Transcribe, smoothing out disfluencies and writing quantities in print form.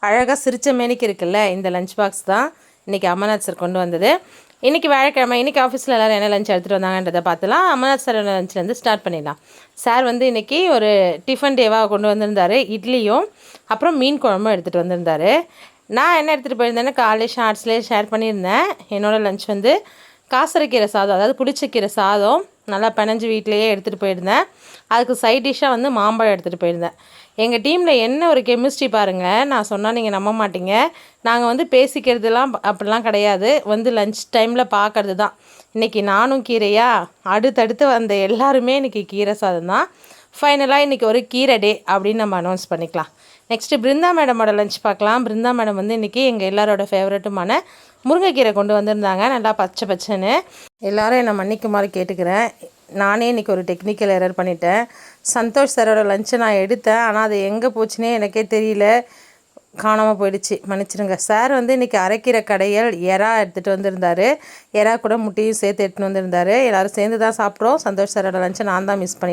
அழகாக சிரிச்ச மேனிக்கு இருக்குல்ல, இந்த லஞ்ச் பாக்ஸ் தான் இன்றைக்கி அமர்நாத் சார் கொண்டு வந்தது. இன்றைக்கி வியாழக்கிழமை, இன்றைக்கி ஆஃபீஸில் எல்லோரும் என்ன லஞ்ச் எடுத்துகிட்டு வந்தாங்கன்றதை பார்த்துலாம். அமர்நாத் சார் லஞ்ச்லேருந்து ஸ்டார்ட் பண்ணிடலாம். சார் வந்து இன்றைக்கி ஒரு டிஃபன் டேவாக கொண்டு வந்திருந்தார். இட்லியும் அப்புறம் மீன் குழம்பும் எடுத்துகிட்டு வந்திருந்தார். நான் என்ன எடுத்துகிட்டு போயிருந்தேன்னு காலையில் ஷார்ட்ஸ்லேயே ஷேர் பண்ணியிருந்தேன். என்னோடய லஞ்ச் வந்து காசரைக்கீரை சாதம், அதாவது புளிச்சக்கீரை சாதம் நல்லா பிணைஞ்சு வீட்டிலையே எடுத்துகிட்டு போயிருந்தேன். அதுக்கு சைட் டிஷ்ஷாக வந்து மாம்பழம் எடுத்துகிட்டு போயிருந்தேன். எங்கள் டீமில் என்ன ஒரு கெமிஸ்ட்ரி பாருங்கள், நான் சொன்னால் நீங்கள் நம்ப மாட்டீங்க. நாங்கள் வந்து பேசிக்கிறதுலாம் அப்படிலாம் கிடையாது, வந்து லஞ்ச் டைமில் பார்க்கறது தான். இன்றைக்கி நானும் கீரையா, அடுத்தடுத்து வந்த எல்லாருமே இன்றைக்கி கீரை சாதம் தான். ஃபைனலாக இன்றைக்கி ஒரு கீரை டே அப்படின்னு நம்ம அனௌன்ஸ் பண்ணிக்கலாம். நெக்ஸ்ட்டு பிருந்தா மேடமோட லஞ்ச் பார்க்கலாம். பிருந்தா மேடம் வந்து இன்றைக்கி எங்கள் எல்லாரோட ஃபேவரட்டுமான முருங்கைக்கீரை கொண்டு வந்திருந்தாங்க. நல்லா பச்சை பச்சைன்னு. எல்லோரும் என்னை மன்னிக்குமாறு கேட்டுக்கிறேன். நானே இன்றைக்கி ஒரு டெக்னிக்கல் எரர் பண்ணிட்டேன். சந்தோஷ் சாரோட லஞ்சை நான் எடுத்தேன், ஆனால் அது எங்கே போச்சுன்னே எனக்கே தெரியல, காணாமல் போயிடுச்சு, மன்னிச்சிடுங்க. சார் வந்து இன்றைக்கி அரைக்கீரை கடையல் எறா எடுத்துகிட்டு வந்திருந்தார். எறா கூட முட்டையும் சேர்த்து எடுத்துகிட்டு வந்திருந்தார். எல்லோரும் சேர்ந்து தான் சாப்பிட்றோம். சந்தோஷ் சாரோட லஞ்சை நான் தான் மிஸ் பண்ணி